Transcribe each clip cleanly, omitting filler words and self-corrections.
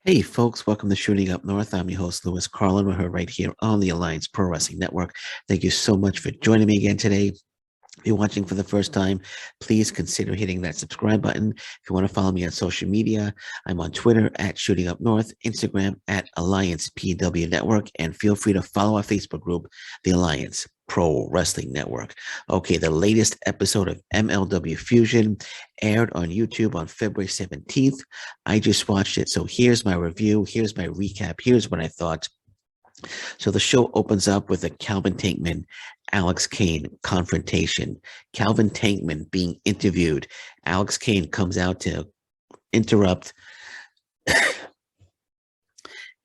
Hey folks, welcome to Shooting Up North. I'm your host, Louis Carlin. We're here right here on the Alliance Pro Wrestling Network. Thank you so much for joining me again today. If you're watching for the first time, please consider hitting that subscribe button. If you want to follow me on social media, I'm on Twitter at Shooting Up North, Instagram at Alliance PW Network, and feel free to follow our Facebook group, the Alliance Pro Wrestling Network. Okay, the latest episode of MLW Fusion aired on YouTube on February 17th. I just watched it, so here's my review, here's my recap, here's what I thought. So the show opens up with a Calvin Tateman, Alex Kane confrontation. Calvin Tateman being interviewed. Alex Kane comes out to interrupt.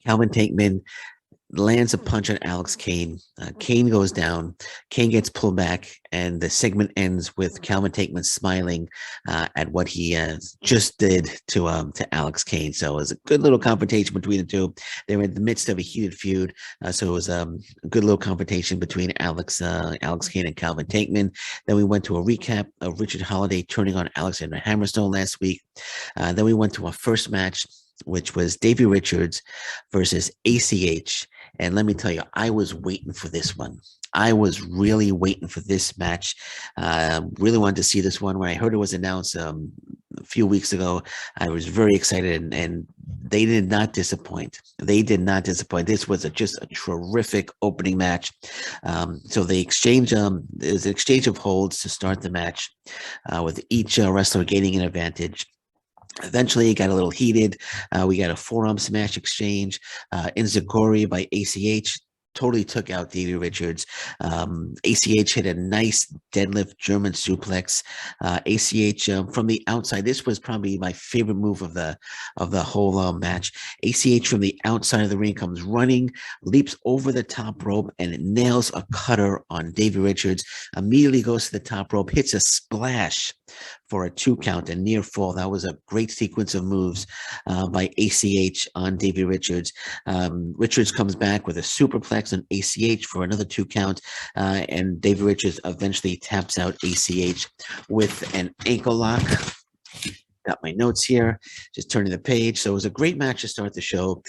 Calvin Tateman lands a punch on Alex Kane. Kane goes down. Kane gets pulled back, and the segment ends with Calvin Tateman smiling at what he just did to Alex Kane. So it was a good little confrontation between the two. They were in the midst of a heated feud, so it was a good little confrontation between Alex Kane and Calvin Tateman. Then we went to a recap of Richard Holiday turning on Alexander Hammerstone last week. Then we went to our first match, which was Davey Richards versus ACH. And let me tell you, I was waiting for this one. I was really waiting for this match. Really wanted to see this one. When I heard it was announced a few weeks ago, I was very excited, and they did not disappoint. They did not disappoint. This was just a terrific opening match. So they exchange, there's an exchange of holds to start the match, with each wrestler gaining an advantage. Eventually, it got a little heated. We got a forearm smash exchange. Enziguri by ACH totally took out Davey Richards. ACH hit a nice deadlift German suplex. ACH from the outside. This was probably my favorite move of the whole match. ACH from the outside of the ring comes running, leaps over the top rope, and it nails a cutter on Davey Richards. Immediately goes to the top rope, hits a splash for a 2 count, a near fall. That was a great sequence of moves by ACH on Davey Richards. Richards comes back with a superplex on ACH for another 2 count, and Davey Richards eventually taps out ACH with an ankle lock. Got my notes here, just turning the page. So it was a great match to start the show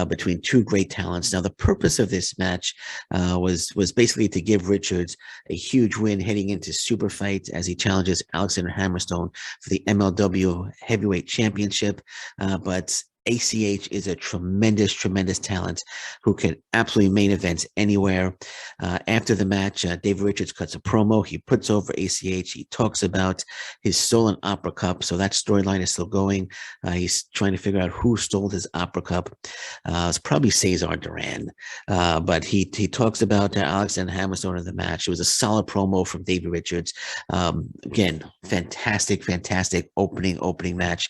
between two great talents. Now, the purpose of this match was basically to give Richards a huge win heading into Super Fight as he challenges Alexander Hammerstone for the MLW Heavyweight Championship. But ACH is a tremendous, tremendous talent who can absolutely main event anywhere. After the match, David Richards cuts a promo. He puts over ACH. He talks about his stolen Opera Cup. So that storyline is still going. He's trying to figure out who stole his Opera Cup. It's probably Cesar Duran. But he talks about Alexander Hammerstone in the match. It was a solid promo from David Richards. Again, fantastic, fantastic opening match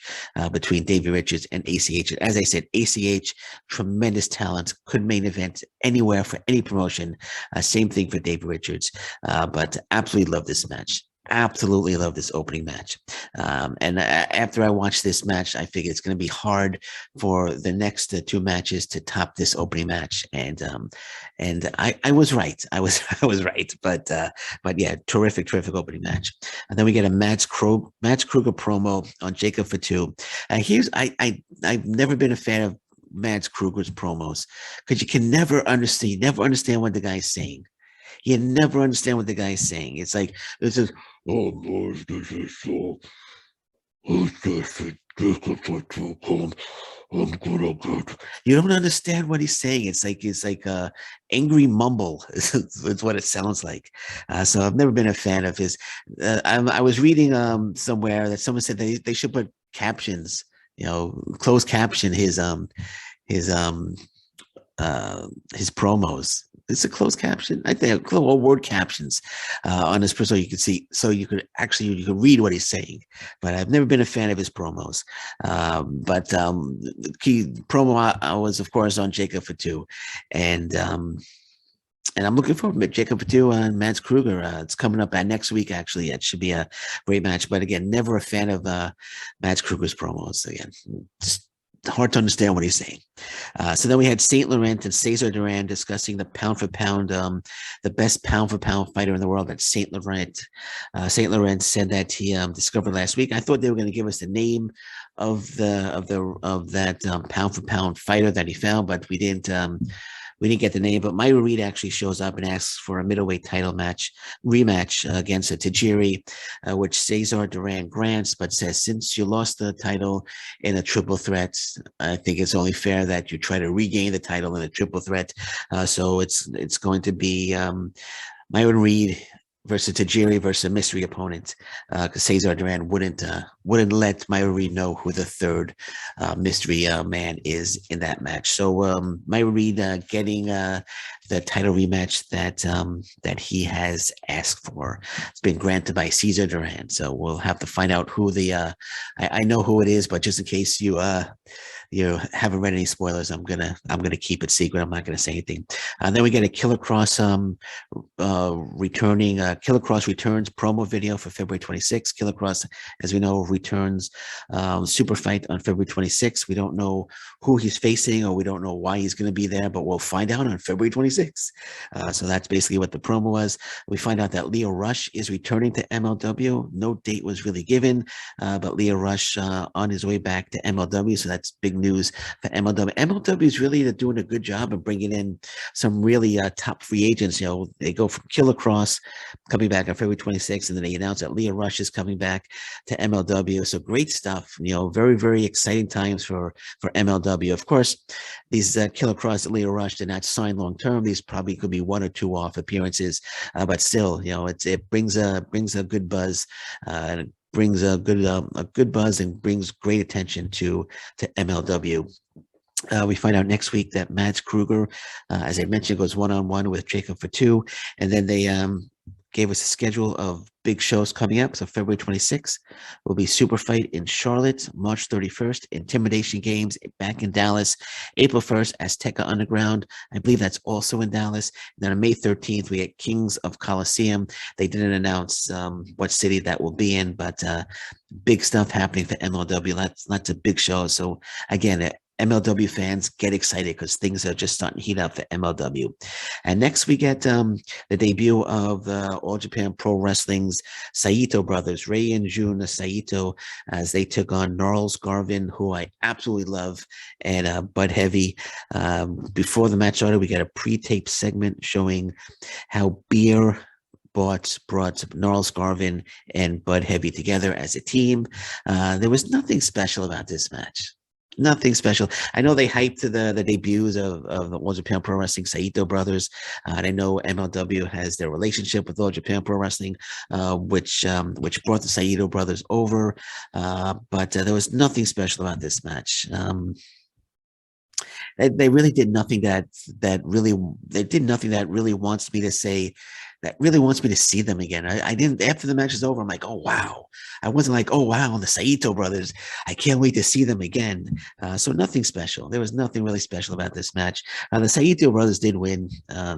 between David Richards and ACH. As I said, ACH, tremendous talent, could main event anywhere for any promotion. Same thing for David Richards, but absolutely love this match. Absolutely love this opening match. And after I watched this match, I figured it's going to be hard for the next 2 matches to top this opening match. And I was right. I was right. But yeah, terrific opening match. And then we get a Mads Kruger promo on Jacob Fatu. I've never been a fan of Mads Kruger's promos because you never understand what the guy's saying. You never understand what the guy's saying. It's like, it's just, oh, boys, this is so. I'm gonna get. You don't understand what he's saying. It's like a angry mumble. It's what it sounds like. So I've never been a fan of his. I was reading somewhere that someone said they should put captions. Closed caption his promos. It's a closed caption. I think word captions on his so you could see, so you could read what he's saying. But I've never been a fan of his promos. But the key promo I was, of course, on Jacob Fatu, and I'm looking forward to Jacob Fatu and Mads Kruger. It's coming up next week. Actually, it should be a great match. But again, never a fan of Mads Kruger's promos. Again, just hard to understand what he's saying. So then we had Saint Laurent and Cesar Duran discussing the pound for pound, the best pound for pound fighter in the world. That's Saint Laurent. Saint Laurent said that he discovered last week. I thought they were going to give us the name of that pound for pound fighter that he found, but we didn't. We didn't get the name, but Myra Reed actually shows up and asks for a middleweight title rematch against a Tajiri, which Cesar Duran grants, but says, since you lost the title in a triple threat, I think it's only fair that you try to regain the title in a triple threat. So it's going to be Myra Reed versus Tajiri versus a mystery opponent, because Cesar Duran wouldn't let Myra Reed know who the third mystery man is in that match. So Myra Reed getting the title rematch that he has asked for. It's been granted by Cesar Duran. So we'll have to find out who the I know who it is, but just in case you haven't read any spoilers, I'm gonna keep it secret. I'm not gonna say anything. Then we get a Killer Cross returning. Killer Cross returns promo video for February 26th. Killer Cross, as we know, returns super fight on February 26th. We don't know who he's facing, or we don't know why he's going to be there, but we'll find out on February 26th. So that's basically what the promo was. We find out that Leo Rush is returning to MLW. No date was really given, but Leo Rush on his way back to MLW. So that's big news for MLW. MLW is really doing a good job of bringing in some really top free agents. They go from Killer Cross coming back on February 26th, and then they announced that Leo Rush is coming back to MLW. So great stuff. Very, very exciting times for MLW. Of course, these Killer Cross and Leo Rush did not sign long term. These probably could be 1 or 2 off appearances, but still, it brings a good buzz. And it brings a good buzz and brings great attention to MLW. We find out next week that Mads Kruger, as I mentioned, goes one-on-one with Jacob Fatu, and then they gave us a schedule of big shows coming up. So February 26th will be Super Fight in Charlotte, March 31st, Intimidation Games back in Dallas, April 1st, Azteca Underground. I believe that's also in Dallas. And then on May 13th, we get Kings of Coliseum. They didn't announce what city that will be in, but big stuff happening for MLW. Lots of big shows. So again, MLW fans get excited because things are just starting to heat up for MLW. And next we get the debut of All Japan Pro Wrestling's Saito brothers, Rei and Jun Saito, as they took on Gnarls, Garvin, who I absolutely love, and Bud Heavy. Before the match started, we get a pre-tape segment showing how beer brought Gnarls, Garvin, and Bud Heavy together as a team. There was nothing special about this match. Nothing special. I know they hyped the debuts of the All Japan Pro Wrestling Saito brothers. And I know MLW has their relationship with All Japan Pro Wrestling, which brought the Saito brothers over. But there was nothing special about this match. They really did nothing that really wants me to say, that really wants me to see them again. I didn't, after the match is over, I'm like, oh, wow. I wasn't like, oh, wow, the Saito brothers, I can't wait to see them again. So nothing special. There was nothing really special about this match. The Saito brothers did win.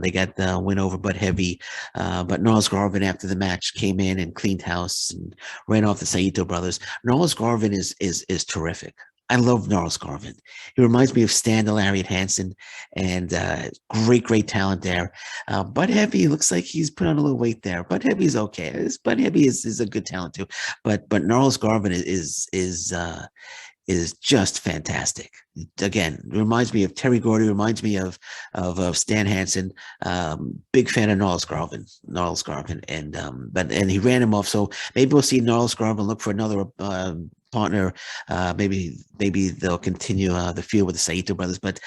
They got the win over Bud Heavy, but Gnarls Garvin after the match came in and cleaned house and ran off the Saito brothers. Gnarls Garvin is terrific. I love Gnarls Garvin. He reminds me of Stan the Lariat Hansen, and great talent there. Bud Heavy looks like he's put on a little weight there. Bud Heavy's okay. Bud Heavy is a good talent too, but Gnarls Garvin is just fantastic. Again, reminds me of Terry Gordy. Reminds me of Stan Hansen. Big fan of Gnarls Garvin, and he ran him off. So maybe we'll see Gnarls Garvin look for another partner. Maybe they'll continue the feud with the Saito brothers, but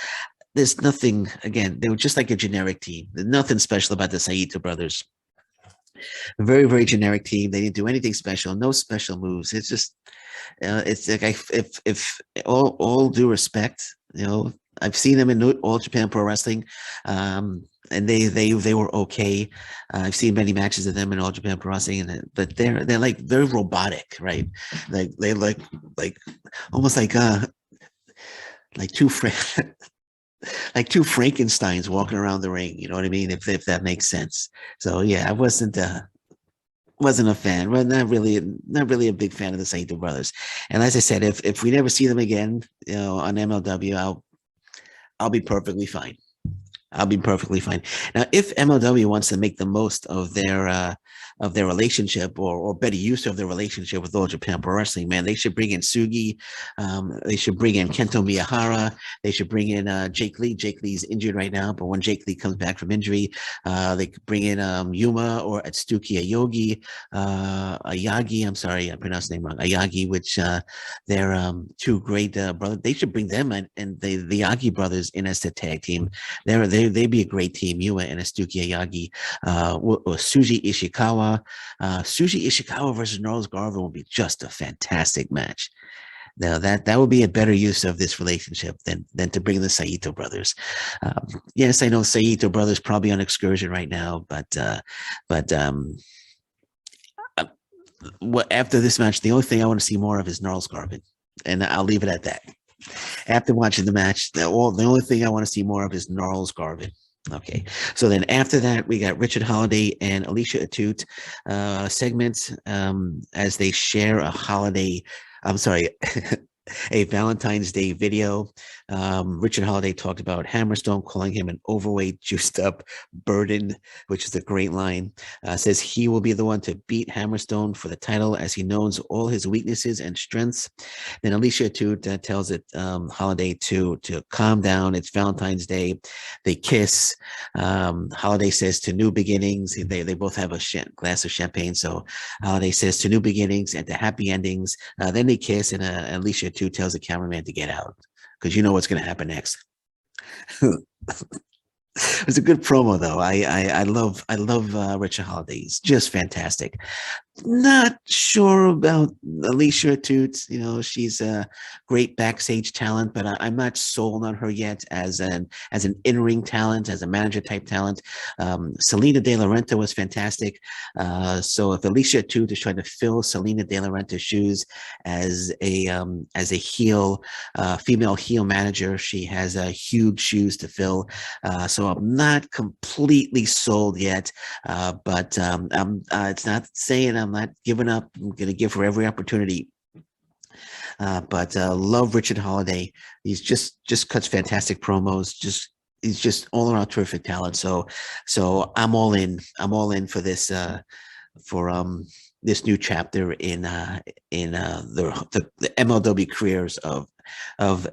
there's nothing. Again, they were just like a generic team. There's nothing special about the Saito brothers. A very generic team. They didn't do anything special. No special moves. It's just it's like if all due respect, I've seen them in All Japan Pro Wrestling, and they were okay. I've seen many matches of them in All Japan Pro Wrestling, but they're like very robotic, right? Like they like almost like two like two Frankensteins walking around the ring. You know what I mean? If that makes sense. So yeah, I wasn't. Wasn't a fan. Well, not really a big fan of the Saito brothers. And as I said, if we never see them again, on MLW, I'll be perfectly fine. I'll be perfectly fine. Now, if MLW wants to make the most of their relationship, or better use of their relationship with All Japan Pro Wrestling, man, they should bring in Sugi. They should bring in Kento Miyahara. They should bring in Jake Lee. Jake Lee's injured right now, but when Jake Lee comes back from injury, they could bring in Yuma or Atsuki Ayogi, Ayagi. I'm sorry, I pronounced the name wrong. Ayagi, which they're two great brothers. They should bring them and the Yagi brothers in as the tag team. They'd be a great team. Yuma and Astuki Ayagi, or Suji Ishikawa. Suji Ishikawa versus Gnarls Garvin would be just a fantastic match. Now that would be a better use of this relationship than to bring the Saito brothers. Yes, I know Saito brothers probably on excursion right now, but after this match, the only thing I want to see more of is Gnarls Garvin, and I'll leave it at that. After watching the match, the only thing I want to see more of is Gnarls Garvin. Okay, so then after that, we got Richard Holiday and Alicia Atout segments as they share a holiday. I'm sorry, a Valentine's Day video. Richard Holiday talked about Hammerstone, calling him an overweight, juiced up burden, which is a great line. Says he will be the one to beat Hammerstone for the title as he knows all his weaknesses and strengths. Then Alicia too tells it Holiday to calm down. It's Valentine's Day. They kiss. Holiday says to new beginnings. They both have a glass of champagne. So Holiday says to new beginnings and to happy endings. Then they kiss, and Alicia too tells the cameraman to get out because you know what's going to happen next. It's a good promo though. I love Richard Holiday. He's just fantastic. Not sure about Alicia Toots. She's a great backstage talent, but I'm not sold on her yet as an in-ring talent, as a manager type talent. Selena De La Renta was fantastic. So if Alicia Toots is trying to fill Selena De La Renta's shoes as a heel, female heel manager, she has huge shoes to fill. So I'm not completely sold yet, but it's not saying I'm not giving up. I'm going to give her every opportunity. But love Richard Holiday. He's just cuts fantastic promos. He's just all around terrific talent. So I'm all in. I'm all in for this this new chapter in the MLW careers of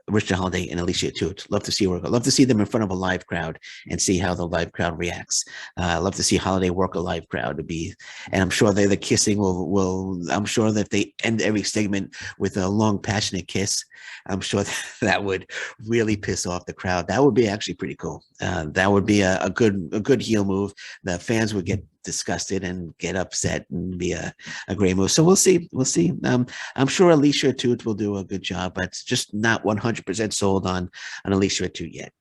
Richard Holiday and Alicia Atout. Love to see her. Love to see them in front of a live crowd and see how the live crowd reacts. Love to see Holiday work a live crowd and I'm sure the kissing will. I'm sure that if they end every segment with a long, passionate kiss, I'm sure that would really piss off the crowd. That would be actually pretty cool. That would be a good heel move. The fans would get disgusted and get upset and be a great move. So we'll see. I'm sure Alicia Atout will do a good job, but just not 100% sold on Alicia Atout yet.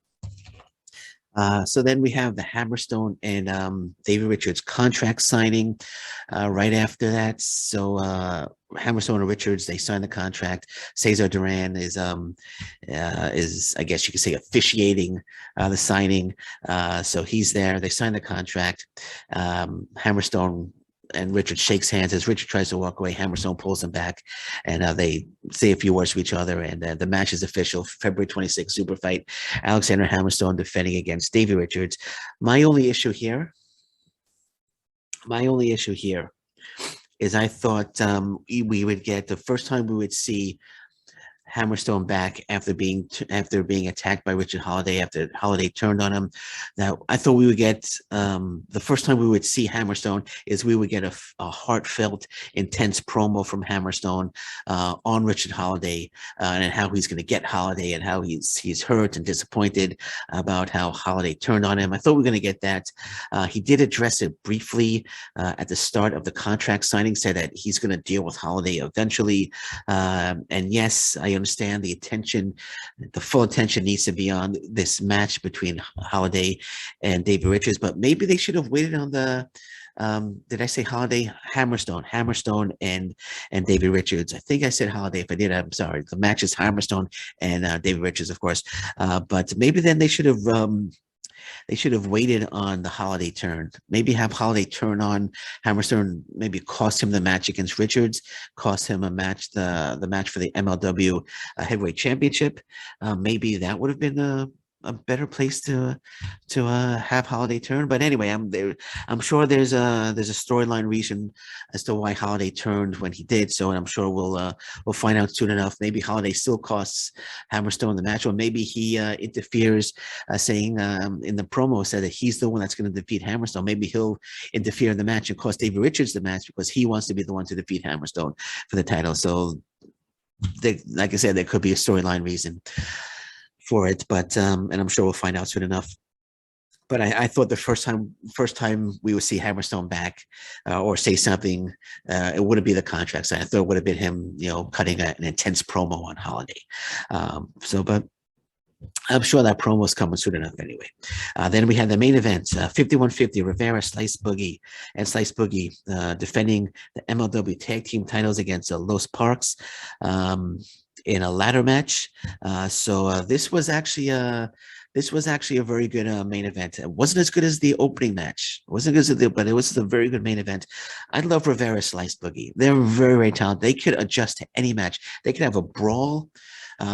So then we have the Hammerstone and Davey Richards contract signing right after that. So Hammerstone and Richards, they signed the contract. Cesar Duran is I guess you could say officiating the signing. So he's there. They signed the contract. Hammerstone and Richard shakes hands as Richard tries to walk away. Hammerstone pulls him back, and they say a few words to each other. And the match is official. February 26th, super fight. Alexander Hammerstone defending against Davey Richards. My only issue here is I thought we would get the first time we would see Hammerstone back after being attacked by Richard Holiday, after Holiday turned on him. Now, I thought we would get the first time we would see Hammerstone is we would get a heartfelt, intense promo from Hammerstone on Richard Holiday and how he's going to get Holiday and how he's hurt and disappointed about how Holiday turned on him. I thought we were going to get that. He did address it briefly at the start of the contract signing, said that he's going to deal with Holiday eventually. And yes, I understand the full attention needs to be on this match between Holiday and Davey Richards, but maybe they should have waited on the did I say Holiday? Hammerstone and Davey Richards. I think I said Holiday. If I did, I'm sorry. The match is Hammerstone and Davey Richards, of course. But maybe then they should have they should have waited on the Holiday turn. Maybe have Holiday turn on Hammerstone, maybe cost him the match against Richards, cost him a match, the match for the MLW Heavyweight Championship. Maybe that would have been a better place to have Holiday turn. But anyway, I'm sure there's a storyline reason as to why Holiday turned when he did. So, and I'm sure we'll find out soon enough. Maybe Holiday still costs Hammerstone the match, or maybe he interferes, saying in the promo said that he's the one that's going to defeat Hammerstone. Maybe he'll interfere in the match and cost Davey Richards the match because he wants to be the one to defeat Hammerstone for the title. So, like I said, there could be a storyline reason for it, but and I'm sure we'll find out soon enough. But I thought the first time we would see Hammerstone back or say something, it wouldn't be the contract sign. I thought it would have been him, cutting an intense promo on Holiday. But I'm sure that promo is coming soon enough anyway. Then we had the main event, 5150, Rivera, Slice Boogie, and Slice Boogie defending the MLW Tag Team titles against Los Parks in a ladder match. This was actually a very good main event. It wasn't as good as the opening match. It wasn't as good, but it was a very good main event. I love Rivera, Slice Boogie. They're very, very talented. They could adjust to any match. They could have a brawl.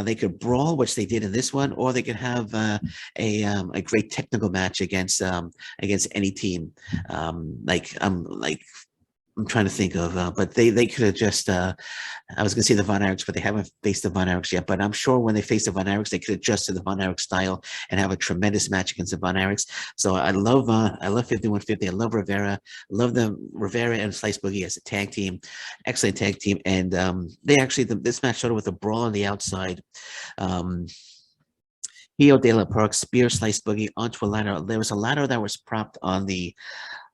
They could brawl, which they did in this one, or they could have a great technical match against any team. I'm trying to think of, but they could have just, I was going to say the Von Erichs, but they haven't faced the Von Erichs yet. But I'm sure when they face the Von Erichs, they could adjust to the Von Erich style and have a tremendous match against the Von Erichs. So I love 5150. I love Rivera. I love the Rivera and Slice Boogie as a tag team, excellent tag team. And they actually, this match started with a brawl on the outside. Hio de la Park spear Slice Boogie onto a ladder. There was a ladder that was propped on the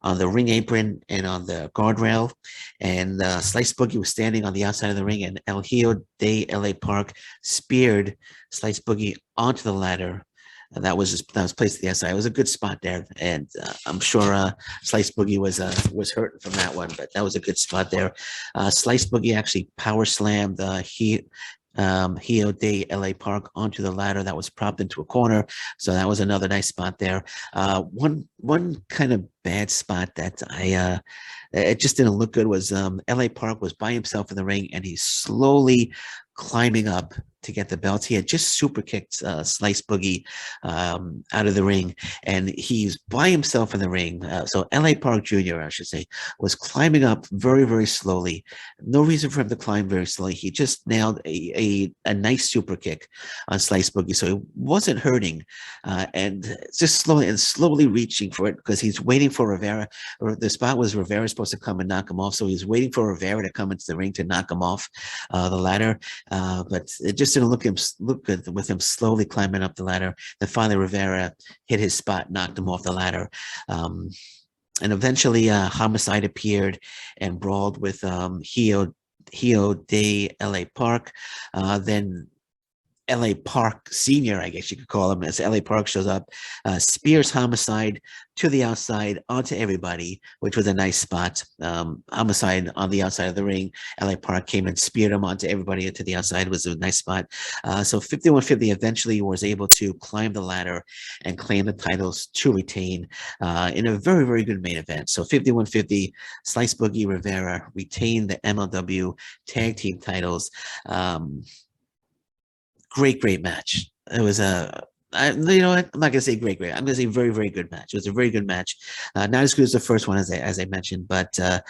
ring apron and on the guardrail, and Slice Boogie was standing on the outside of the ring, and El Hijo de LA Park speared Slice Boogie onto the ladder. And that was placed to the outside. It was a good spot there, and I'm sure Slice Boogie was hurting from that one, but that was a good spot there. Slice Boogie actually power slammed Hio de LA Park onto the ladder that was propped into a corner. So that was another nice spot there. One kind of bad spot that it just didn't look good was LA Park was by himself in the ring, and he's slowly climbing up to get the belts. He had just super kicked Slice Boogie out of the ring, and he's by himself in the ring. So LA Park Jr., I should say, was climbing up very, very slowly. No reason for him to climb very slowly. He just nailed a nice super kick on Slice Boogie, so he wasn't hurting, and just slowly reaching for it because he's waiting for Rivera. Or the spot was Rivera supposed to come and knock him off, so he's waiting for Rivera to come into the ring to knock him off the ladder. But it just didn't look good with him slowly climbing up the ladder. Then finally Rivera hit his spot, knocked him off the ladder. And eventually Homicide appeared and brawled with Hio de LA Park. Then LA Park Senior, I guess you could call him, as LA Park shows up, spears Homicide to the outside onto everybody, which was a nice spot. Homicide on the outside of the ring. LA Park came and speared him onto everybody to the outside. It was a nice spot. So 5150 eventually was able to climb the ladder and claim the titles to retain in a very, very good main event. So 5150, Slice Boogie, Rivera retained the MLW Tag Team titles. Great match. It was I'm not gonna say great. I'm gonna say very, very good match. It was a very good match. Not as good as the first one, as I mentioned, but I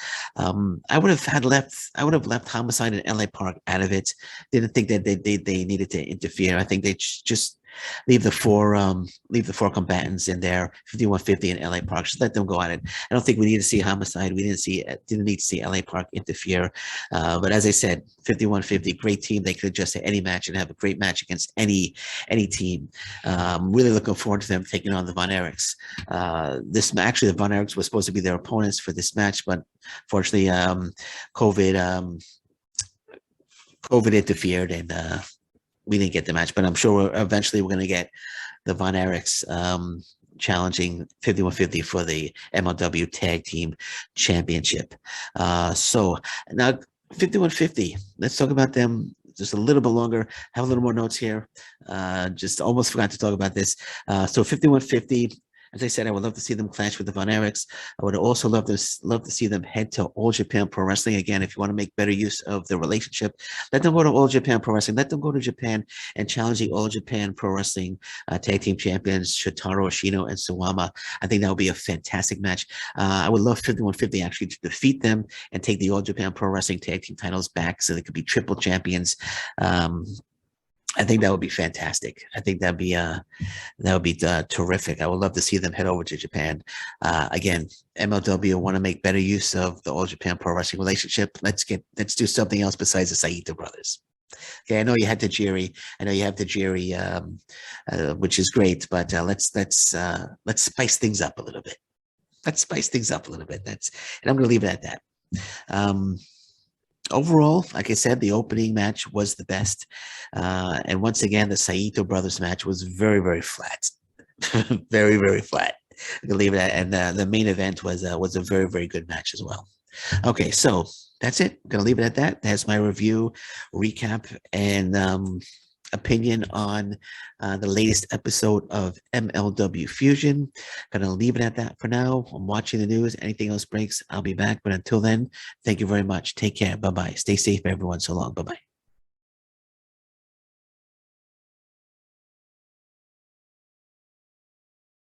would have left Homicide and LA Park out of it. Didn't think that they needed to interfere. I think they just leave the four combatants in there, 5150 and LA Park. Just let them go at it. I don't think we need to see Homicide. We didn't need to see LA Park interfere. But as I said, 5150, great team. They could adjust to any match and have a great match against any team. Really looking forward to them taking on the Von Erichs. Actually, the Von Erichs was supposed to be their opponents for this match, but fortunately, COVID interfered, and we didn't get the match. But I'm sure eventually we're going to get the Von Erichs challenging 5150 for the MLW Tag Team Championship. So now 5150, let's talk about them just a little bit longer. Have a little more notes here. Just almost forgot to talk about this. So 5150, As I said, I would love to see them clash with the Von Erichs. I would also love to see them head to All Japan Pro Wrestling again. If you want to make better use of the relationship, let them go to All Japan Pro Wrestling. Let them go to Japan and challenge the All Japan Pro Wrestling tag team champions Shotaro Ashino and Suwama. I think that would be a fantastic match. I would love 5150 actually to defeat them and take the All Japan Pro Wrestling tag team titles back so they could be triple champions. I think that would be fantastic. I think that'd be terrific. I would love to see them head over to Japan. Again, MLW want to make better use of the All Japan Pro Wrestling relationship. Let's do something else besides the Saito brothers. Okay, I know you had the Jerry. I know you have the Jerry, which is great. But let's spice things up a little bit. Let's spice things up a little bit. And I'm going to leave it at that. Overall, like I said, the opening match was the best. And once again, the Saito brothers match was very, very flat. Very, very flat. I can leave it at, and the main event was a very, very good match as well. Okay, so that's it. I'm gonna leave it at that. That's my review, recap, and opinion on the latest episode of MLW Fusion. Gonna leave it at that for now. I'm watching the news. Anything else breaks, I'll be back. But until then, thank you very much. Take care. Bye-bye. Stay safe, everyone. So long. Bye-bye.